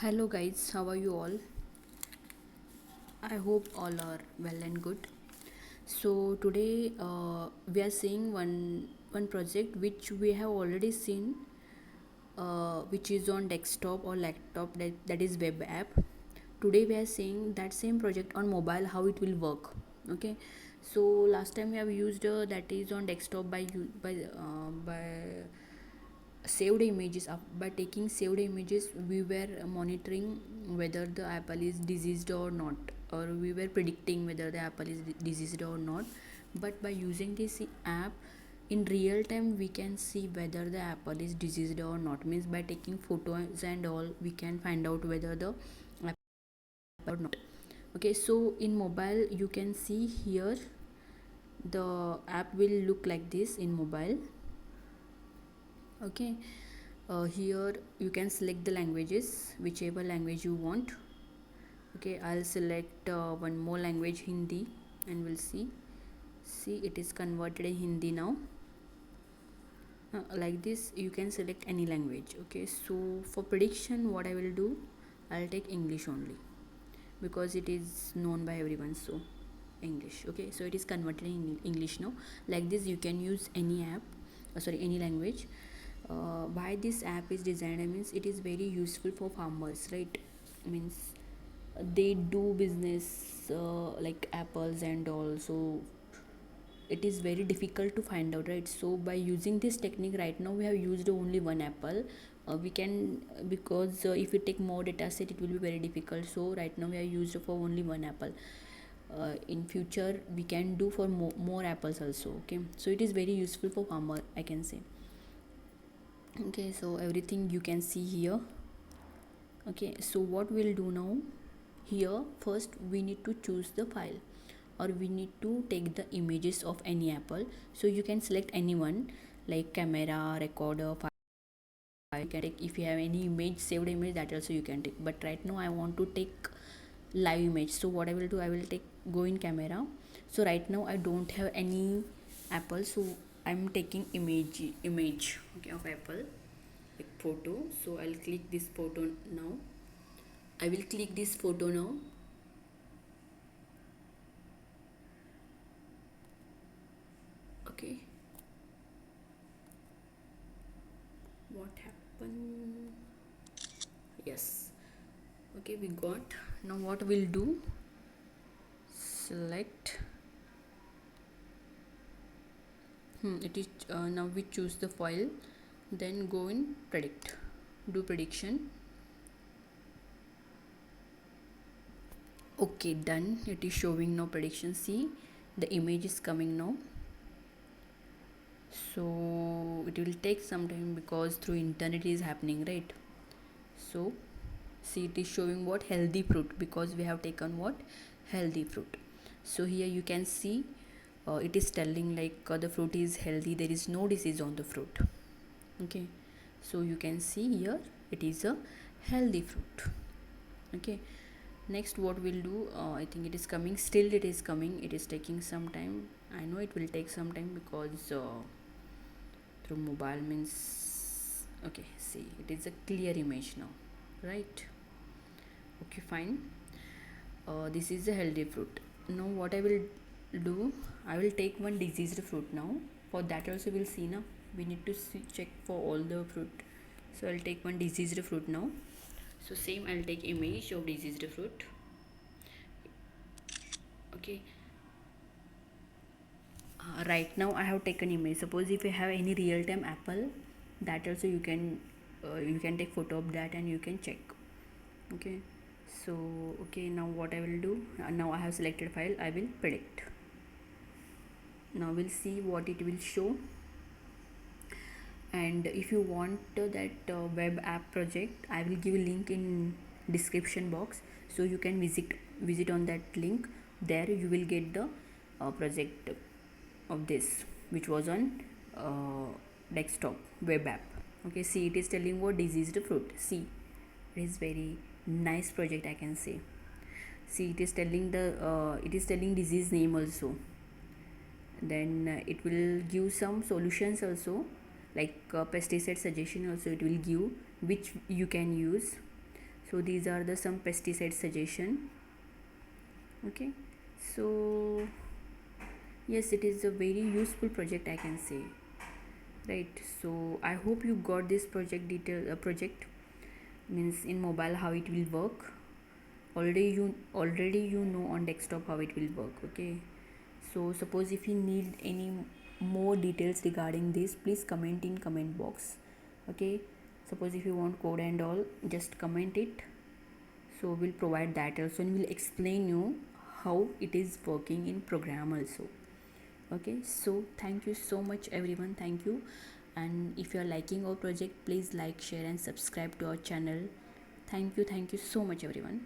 Hello guys, how are you all? I hope all are well and good. So today we are seeing one project which we have already seen, which is on desktop or laptop, that is web app. Today we are seeing that same project on mobile, how it will work. Okay, so last time we have used that is on desktop by saved images. By taking saved images, we were monitoring whether the apple is diseased or not, or we were predicting whether the apple is diseased or not. But by using this app in real time, we can see whether the apple is diseased or not. Means by taking photos and all, we can find out whether the apple or not. Okay, so in mobile you can see here the app will look like this in mobile. Okay, here you can select the languages, whichever language you want. Okay, I'll select one more language, Hindi, and we'll see it is converted in Hindi now. Like this you can select any language. Okay, so for prediction, what I will do, I'll take English only because it is known by everyone. So English. Okay, so it is converted in English now. Like this you can use any app, any language. Why this app is designed, I means it is very useful for farmers, right? Means they do business like apples and all, so it is very difficult to find out, right? So by using this technique, right now we have used only one apple. We can, because if we take more data set it will be very difficult, so right now we are used for only one apple. In future we can do for more apples also. Okay, so it is very useful for farmer, I can say. Okay, so everything you can see here. Okay, so what we'll do now, here first we need to choose the file, or we need to take the images of any apple. So you can select anyone, like camera, recorder, file. You can take, if you have any image, saved image, that also you can take. But right now I want to take live image, so what I will do, I will take, go in camera. So right now I don't have any apple, so I'm taking image, okay, of apple, like photo. So I'll click this photo now. I will click this photo now. Okay, what happened? Yes, okay, we got. Now what we'll do, select. It is now we choose the file, then go in predict, do prediction. Okay, done. It is showing now prediction. See, the image is coming now. So it will take some time because through internet is happening, right? So see, it is showing what, healthy fruit, because we have taken what, healthy fruit. So here you can see it is telling like the fruit is healthy, there is no disease on the fruit. Okay, so you can see here it is a healthy fruit. Okay, next what we'll do, I think it is coming, still it is coming, it is taking some time. I know it will take some time because through mobile means. Okay, see, it is a clear image now, right? Okay, fine. This is a healthy fruit. Now what I will do, I will take one diseased fruit now. For that also we'll see now, we need to check for all the fruit. So I'll take one diseased fruit now. So same, I'll take image of diseased fruit. Okay, right now I have taken image. Suppose if you have any real-time apple, that also you can take photo of that and you can check. Okay, so okay, now what I will do, now I have selected file, I will predict. Now we'll see what it will show. And if you want that web app project, I will give a link in description box, so you can visit on that link. There you will get the project of this, which was on desktop web app. Okay, see, it is telling what, diseased fruit. See, it is very nice project, I can say. See, it is telling disease name also. Then it will give some solutions also, like pesticide suggestion also it will give, which you can use. So these are the some pesticide suggestion. Okay, so yes, it is a very useful project, I can say, right? So I hope you got this project means in mobile how it will work. Already you know on desktop how it will work. Okay, so suppose if you need any more details regarding this, please comment in comment box. Okay, suppose if you want code and all, just comment it, so we'll provide that also, and we'll explain you how it is working in program also. Okay, so thank you so much everyone, thank you. And if you are liking our project, please like, share and subscribe to our channel. Thank you so much everyone.